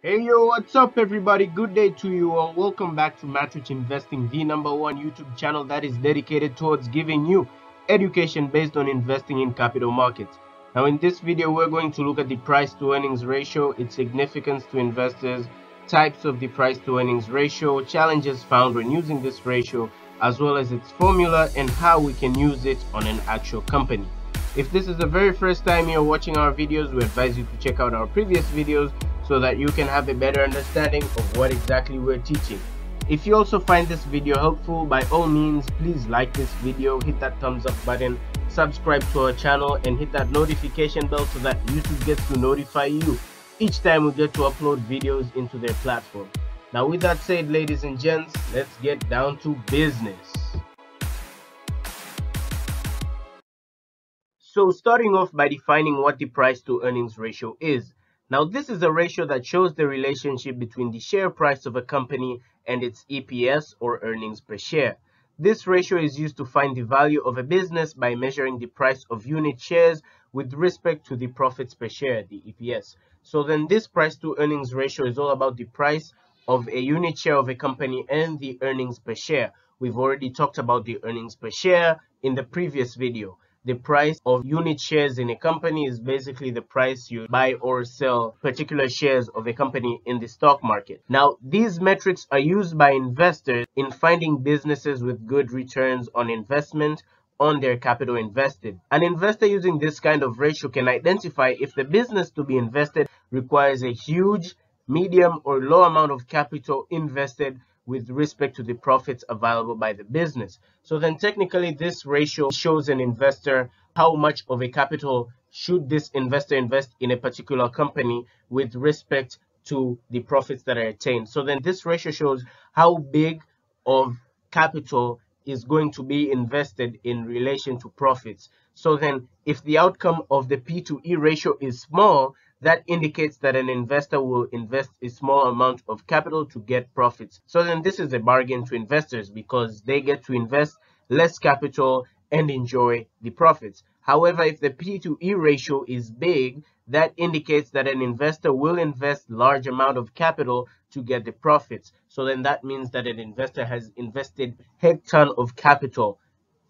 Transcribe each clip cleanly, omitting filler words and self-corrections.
Hey yo, what's up everybody? Good day to you all. Welcome back to Matrix Investing, the #1 YouTube channel that is dedicated towards giving you education based on investing in capital markets. Now in this video, we're going to look at the price to earnings ratio, its significance to investors, types of the price to earnings ratio, challenges found when using this ratio, as well as its formula and how we can use it on an actual company. If this is the very first time you're watching our videos, we advise you to check out our previous videos so that you can have a better understanding of what exactly we're teaching. If you also find this video helpful, by all means, please like this video, hit that thumbs up button, subscribe to our channel, and hit that notification bell so that YouTube gets to notify you each time we get to upload videos into their platform. Now with that said, ladies and gents, let's get down to business. So starting off by defining what the price to earnings ratio is. Now this is a ratio that shows the relationship between the share price of a company and its EPS or earnings per share. This ratio is used to find the value of a business by measuring the price of unit shares with respect to the profits per share, the EPS. So then this price to earnings ratio is all about the price of a unit share of a company and the earnings per share. We've already talked about the earnings per share in the previous video. The price of unit shares in a company is basically the price you buy or sell particular shares of a company in the stock market. Now, these metrics are used by investors in finding businesses with good returns on investment on their capital invested. An investor using this kind of ratio can identify if the business to be invested requires a huge, medium, or low amount of capital invested with respect to the profits available by the business. So then technically this ratio shows an investor how much of a capital should this investor invest in a particular company with respect to the profits that are attained. So then this ratio shows how big of capital is going to be invested in relation to profits. So then if the outcome of the P to E ratio is small, that indicates that an investor will invest a small amount of capital to get profits. So then this is a bargain to investors because they get to invest less capital and enjoy the profits. However, if the P to E ratio is big, that indicates that an investor will invest large amount of capital to get the profits. So then that means that an investor has invested heck ton of capital,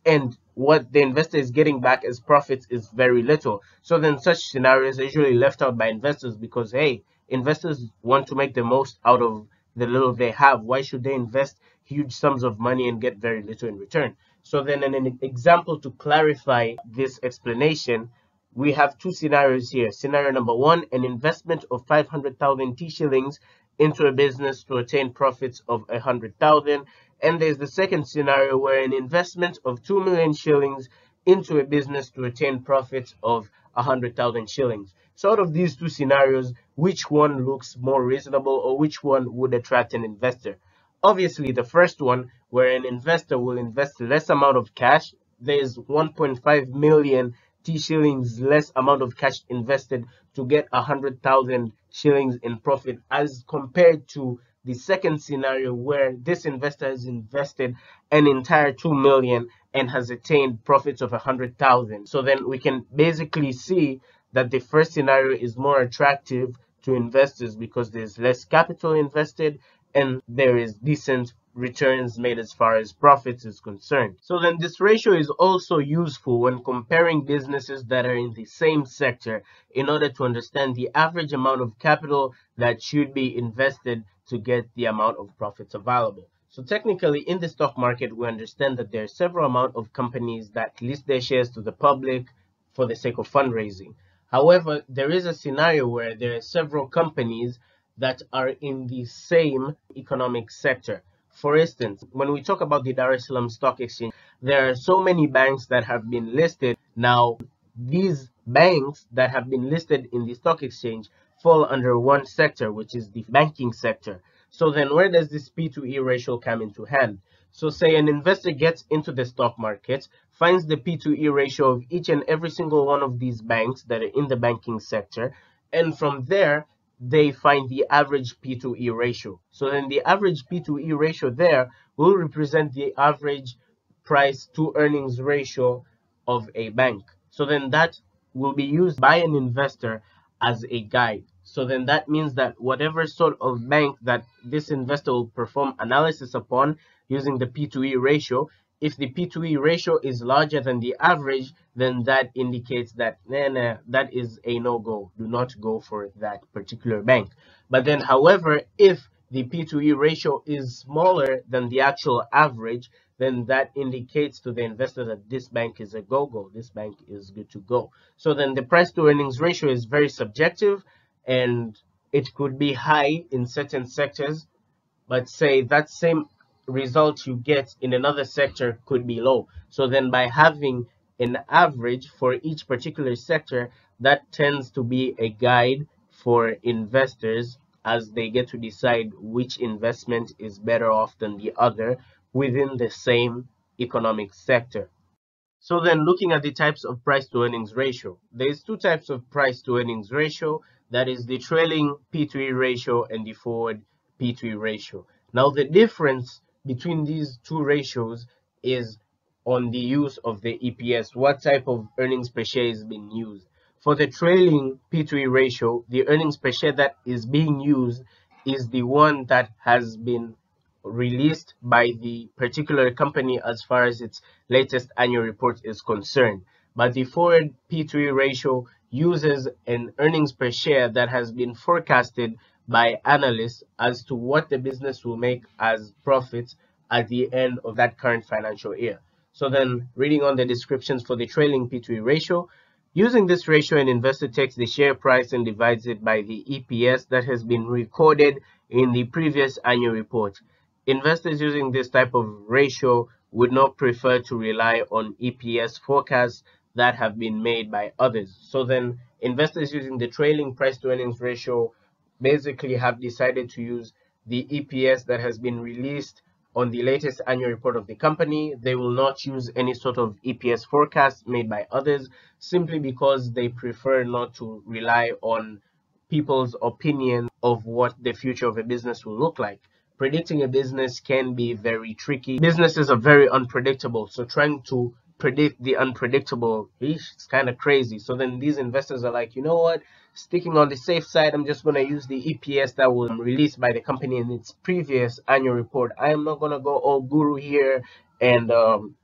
and what the investor is getting back as profits is very little. So then such scenarios are usually left out by investors because, hey, investors want to make the most out of the little they have. Why should they invest huge sums of money and get very little in return? So then in an example to clarify this explanation, we have two scenarios here. Scenario number one, an investment of 500,000 T shillings into a business to attain profits of 100,000. And there's the second scenario where an investment of 2 million shillings into a business to attain profits of 100,000 shillings. So out of these two scenarios, which one looks more reasonable or which one would attract an investor? Obviously, the first one, where an investor will invest less amount of cash. There's 1.5 million T shillings less amount of cash invested to get 100,000 shillings in profit, as compared to the second scenario where this investor has invested an entire 2 million and has attained profits of 100,000. So then we can basically see that the first scenario is more attractive to investors because there's less capital invested and there is decent returns made as far as profits is concerned. So then this ratio is also useful when comparing businesses that are in the same sector in order to understand the average amount of capital that should be invested to get the amount of profits available. So technically in the stock market, we understand that there are several amount of companies that list their shares to the public for the sake of fundraising. However, there is a scenario where there are several companies that are in the same economic sector. For instance, when we talk about the Dar es Salaam Stock Exchange, there are so many banks that have been listed. Now, these banks that have been listed in the stock exchange fall under one sector, which is the banking sector. So then where does this P to E ratio come into hand? So say an investor gets into the stock market, finds the P to E ratio of each and every single one of these banks that are in the banking sector, and from there, they find the average P to E ratio. So then the average P to E ratio there will represent the average price to earnings ratio of a bank. So then that will be used by an investor as a guide. So then that means that whatever sort of bank that this investor will perform analysis upon using the P/E ratio, if the P/E ratio is larger than the average, then that indicates that that is a no-go. Do not go for that particular bank. But then, however, if the P/E ratio is smaller than the actual average, then that indicates to the investor that this bank is a go-go. This bank is good to go. So then the price to earnings ratio is very subjective, and it could be high in certain sectors, but say that same result you get in another sector could be low. So then by having an average for each particular sector, that tends to be a guide for investors as they get to decide which investment is better off than the other within the same economic sector. So then looking at the types of price to earnings ratio, there's two types of price to earnings ratio, that is the trailing P/E ratio and the forward P/E ratio. Now the difference between these two ratios is on the use of the EPS, what type of earnings per share is being used. For the trailing P/E ratio, the earnings per share that is being used is the one that has been released by the particular company as far as its latest annual report is concerned. But the forward P/E ratio uses an earnings per share that has been forecasted by analysts as to what the business will make as profits at the end of that current financial year. So then reading on the descriptions for the trailing P/E ratio, using this ratio, an investor takes the share price and divides it by the EPS that has been recorded in the previous annual report. Investors using this type of ratio would not prefer to rely on EPS forecasts that have been made by others. So then investors using the trailing price to earnings ratio basically have decided to use the EPS that has been released on the latest annual report of the company. They will not use any sort of EPS forecast made by others simply because they prefer not to rely on people's opinion of what the future of a business will look like. Predicting a business can be very tricky. Businesses are very unpredictable, so trying to predict the unpredictable, it's kind of crazy. So then these investors are like, you know what, sticking on the safe side, I'm just going to use the EPS that was released by the company in its previous annual report. I am not going to go all guru here and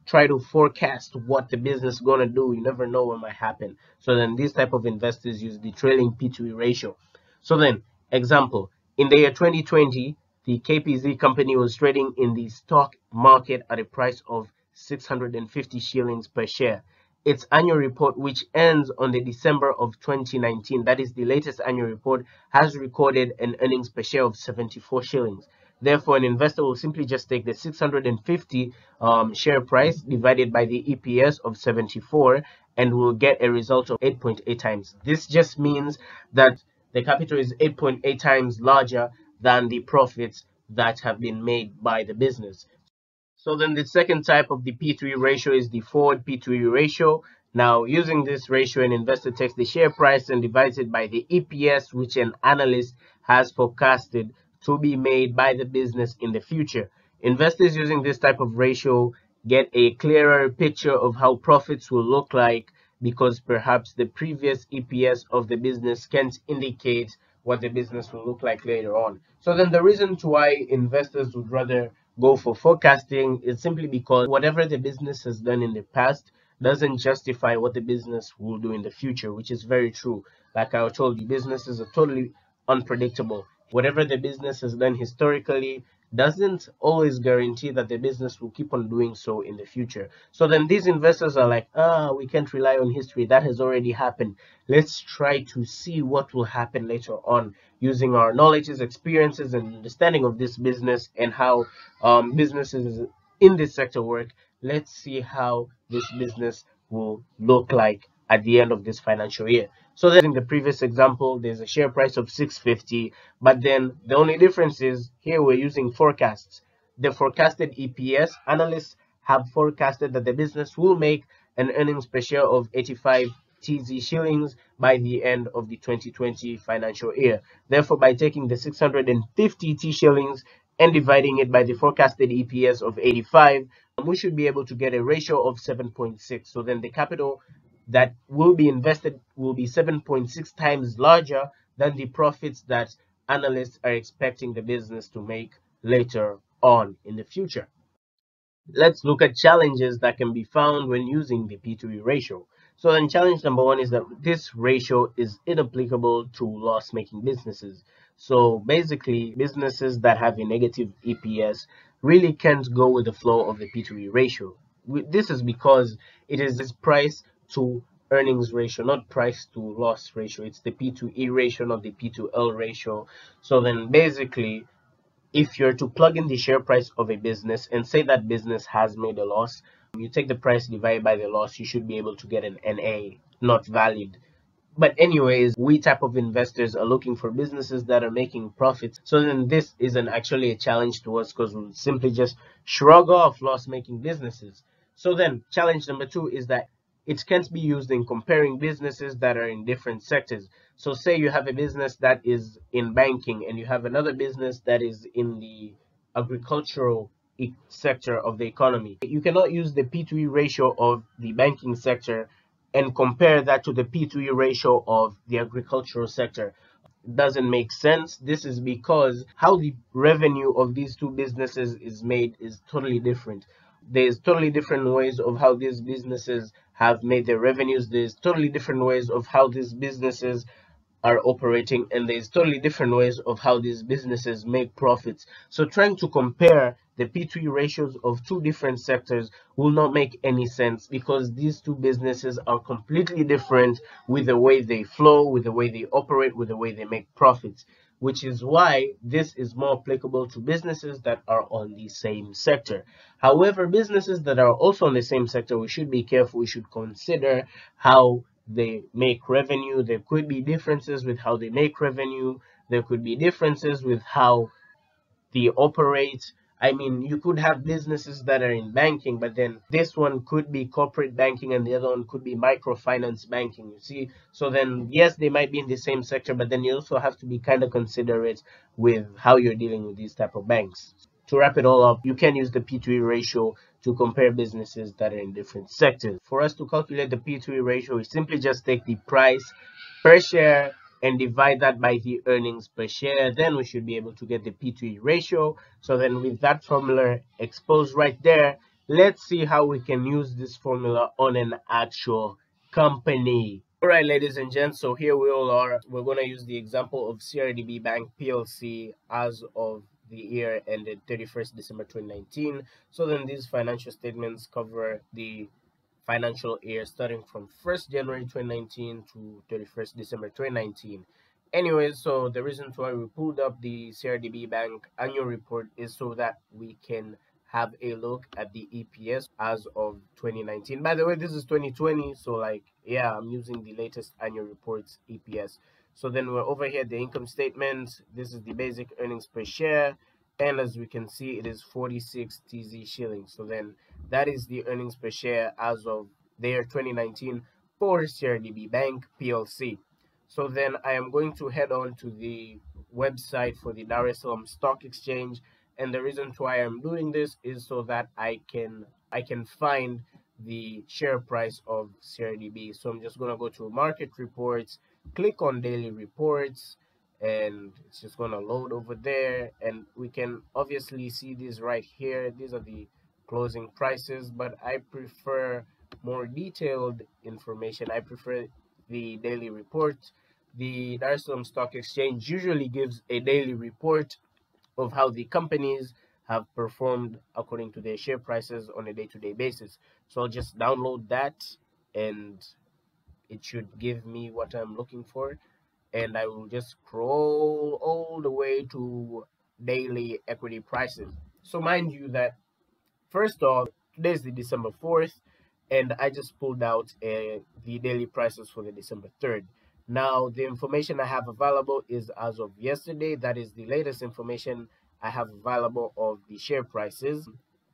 try to forecast what the business is going to do. You never know what might happen. So then these type of investors use the trailing P/E ratio. So then, example, in the year 2020, the KPZ company was trading in the stock market at a price of 650 shillings per share. Its annual report, which ends on the December of 2019, that is the latest annual report, has recorded an earnings per share of 74 shillings. Therefore, an investor will simply just take the 650 share price divided by the EPS of 74 and will get a result of 8.8 times. This just means that the capital is 8.8 times larger than the profits that have been made by the business. So then the second type of the P/E ratio is the forward P/E ratio. Now, using this ratio, an investor takes the share price and divides it by the EPS, which an analyst has forecasted to be made by the business in the future. Investors using this type of ratio get a clearer picture of how profits will look like, because perhaps the previous EPS of the business can't indicate what the business will look like later on. So then the reason to why investors would rather go for forecasting is simply because whatever the business has done in the past doesn't justify what the business will do in the future, which is very true. Like I told you, businesses are totally unpredictable. Whatever the business has done historically doesn't always guarantee that the business will keep on doing so in the future. So then these investors are like, we can't rely on history. That has already happened. Let's try to see what will happen later on using our knowledges, experiences, and understanding of this business and how businesses in this sector work. Let's see how this business will look like at the end of this financial year. So then in the previous example, there's a share price of 650, but then the only difference is here we're using forecasts. The forecasted EPS, analysts have forecasted that the business will make an earnings per share of 85 TZ shillings by the end of the 2020 financial year. Therefore, by taking the 650 T shillings and dividing it by the forecasted EPS of 85, we should be able to get a ratio of 7.6. So then the capital that will be invested will be 7.6 times larger than the profits that analysts are expecting the business to make later on in the future. Let's look at challenges that can be found when using the P/E ratio. So then challenge number one is that this ratio is inapplicable to loss-making businesses. So basically, businesses that have a negative EPS really can't go with the flow of the P/E ratio. This is because it is price to earnings ratio, not price to loss ratio. It's the P/E ratio, not the P/L ratio. So then basically, if you're to plug in the share price of a business and say that business has made a loss, you take the price divided by the loss, you should be able to get an NA, not valid. But anyways, we type of investors are looking for businesses that are making profits. So then this isn't actually a challenge to us because we'll simply just shrug off loss-making businesses. So then challenge number two is that it can't be used in comparing businesses that are in different sectors. So say you have a business that is in banking and you have another business that is in the agricultural sector of the economy. You cannot use the P/E ratio of the banking sector and compare that to the P/E ratio of the agricultural sector. Doesn't make sense. This is because how the revenue of these two businesses is made is totally different. There's totally different ways of how these businesses have made their revenues. There's totally different ways of how these businesses are operating, and there's totally different ways of how these businesses make profits. So trying to compare the P/E ratios of two different sectors will not make any sense because these two businesses are completely different with the way they flow, with the way they operate, with the way they make profits, which is why this is more applicable to businesses that are on the same sector. However, businesses that are also on the same sector, we should be careful. We should consider how they make revenue. There could be differences with how they make revenue. There could be differences with how they operate. I mean, you could have businesses that are in banking, but then this one could be corporate banking and the other one could be microfinance banking, you see? So then, yes, they might be in the same sector, but then you also have to be kind of considerate with how you're dealing with these type of banks. To wrap it all up, you can use the P/E ratio to compare businesses that are in different sectors. For us to calculate the P/E ratio, we simply just take the price per share and divide that by the earnings per share. Then we should be able to get the P/E ratio. So then with that formula exposed right there, let's see how we can use this formula on an actual company. All right, ladies and gents, so here we all are. We're going to use the example of CRDB Bank PLC as of the year ended 31st December 2019. So then these financial statements cover the financial year starting from 1st January 2019 to 31st December 2019. Anyways, so the reason why we pulled up the CRDB Bank annual report is so that we can have a look at the EPS as of 2019. By the way, this is 2020, so like, yeah, I'm using the latest annual report's EPS. So then we're over here, the income statement. This is the basic earnings per share. And as we can see, it is 46 TZ shillings. So then that is the earnings per share as of the year 2019 for CRDB Bank PLC. So then I am going to head on to the website for the Dar es Salaam Stock Exchange. And the reason why I'm doing this is so that I can find the share price of CRDB. So I'm just going to go to market reports, click on daily reports, and it's just going to load over there, and we can obviously see these right here. These are the closing prices, but I prefer more detailed information. I prefer the daily report. The Dar es Salaam Stock Exchange usually gives a daily report of how the companies have performed according to their share prices on a day-to-day basis. So I'll just download that and it should give me what I'm looking for, and I will just scroll all the way to daily equity prices. So mind you that first off, today is the December 4th, and I just pulled out the daily prices for the December 3rd. Now, the information I have available is as of yesterday. That is the latest information I have available of the share prices.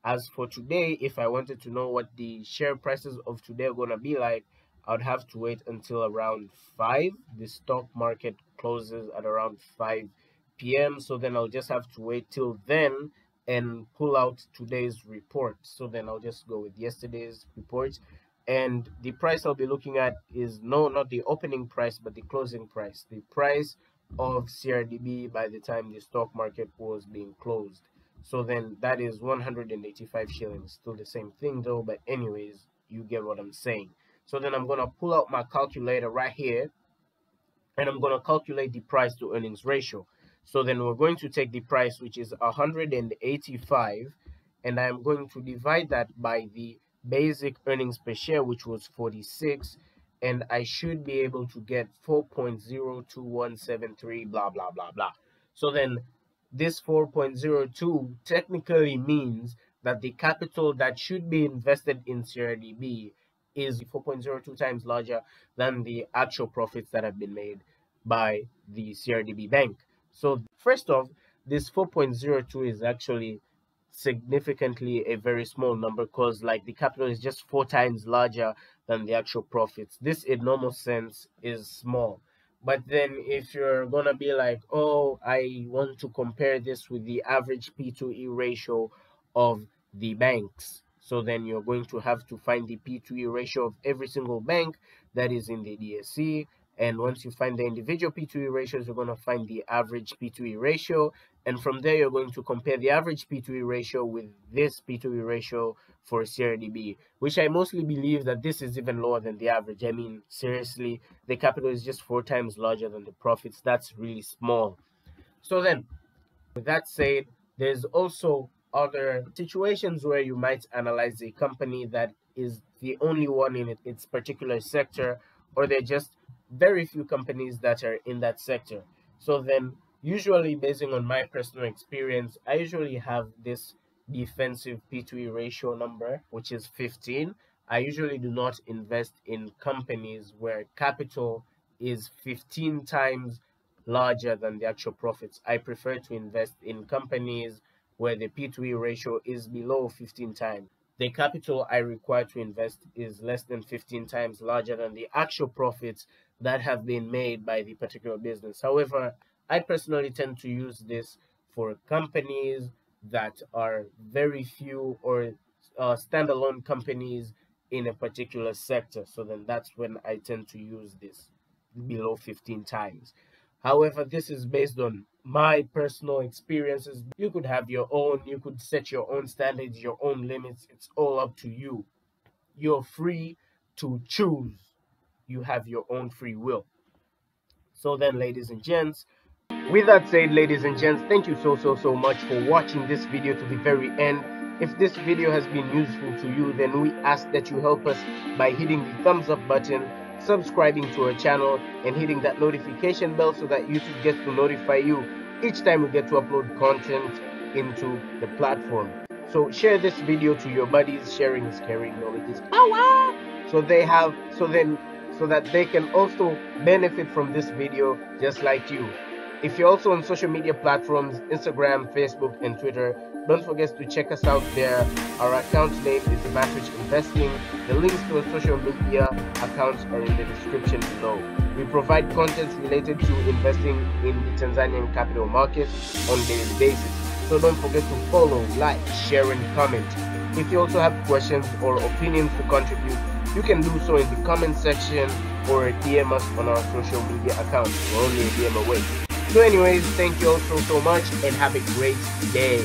As for today, if I wanted to know what the share prices of today are going to be like, I'd have to wait until around 5. The stock market closes at around 5 p.m. So then I'll just have to wait till then and pull out today's report. So then I'll just go with yesterday's report, and the price I'll be looking at is not the opening price but the closing price. The price of CRDB by the time the stock market was being closed. So then that is 185 shillings. Still the same thing though, but anyways, you get what I'm saying. So then I'm going to pull out my calculator right here, and I'm going to calculate the price to earnings ratio. So then we're going to take the price, which is 185, and I'm going to divide that by the basic earnings per share, which was 46, and I should be able to get 4.02173, blah, blah, blah, blah. So then this 4.02 technically means that the capital that should be invested in CRDB is 4.02 times larger than the actual profits that have been made by the CRDB bank. So first off, this 4.02 is actually significantly a very small number, because like the capital is just 4 times larger than the actual profits. This in normal sense is small. But then if you're gonna be like, oh, I want to compare this with the average P/E ratio of the banks, so then you're going to have to find the P/E ratio of every single bank that is in the DSE. And once you find the individual P/E ratios, you're going to find the average P/E ratio. And from there, you're going to compare the average P/E ratio with this P/E ratio for CRDB, which I mostly believe that this is even lower than the average. I mean, seriously, the capital is just 4 times larger than the profits. That's really small. So then, with that said, there's also other situations where you might analyze a company that is the only one in its particular sector, or they're just very few companies that are in that sector. So then usually, based on my personal experience, I usually have this defensive P/E ratio number, which is 15. I usually do not invest in companies where capital is 15 times larger than the actual profits. I prefer to invest in companies where the P/E ratio is below 15 times. The capital I require to invest is less than 15 times larger than the actual profits that have been made by the particular business. However, I personally tend to use this for companies that are very few, or standalone companies in a particular sector. So then that's when I tend to use this below 15 times. However, this is based on my personal experiences. You could have your own, you could set your own standards, your own limits. It's all up to you. You're free to choose. You have your own free will. So then, ladies and gents, with that said, ladies and gents, thank you so much for watching this video to the very end. If this video has been useful to you, then we ask that you help us by hitting the thumbs up button, subscribing to our channel, and hitting that notification bell so that YouTube gets to notify you each time we get to upload content into the platform. So share this video to your buddies. Sharing is caring, knowledge is power. So that they can also benefit from this video just like you. If you're also on social media platforms, Instagram, Facebook, and Twitter, don't forget to check us out there. Our account name is Matrix Investing. The links to our social media accounts are in the description below. We provide content related to investing in the Tanzanian capital market on a daily basis. So don't forget to follow, like, share, and comment. If you also have questions or opinions to contribute, you can do so in the comment section or DM us on our social media accounts. We're only a DM away. So anyways, thank you all so much, and have a great day.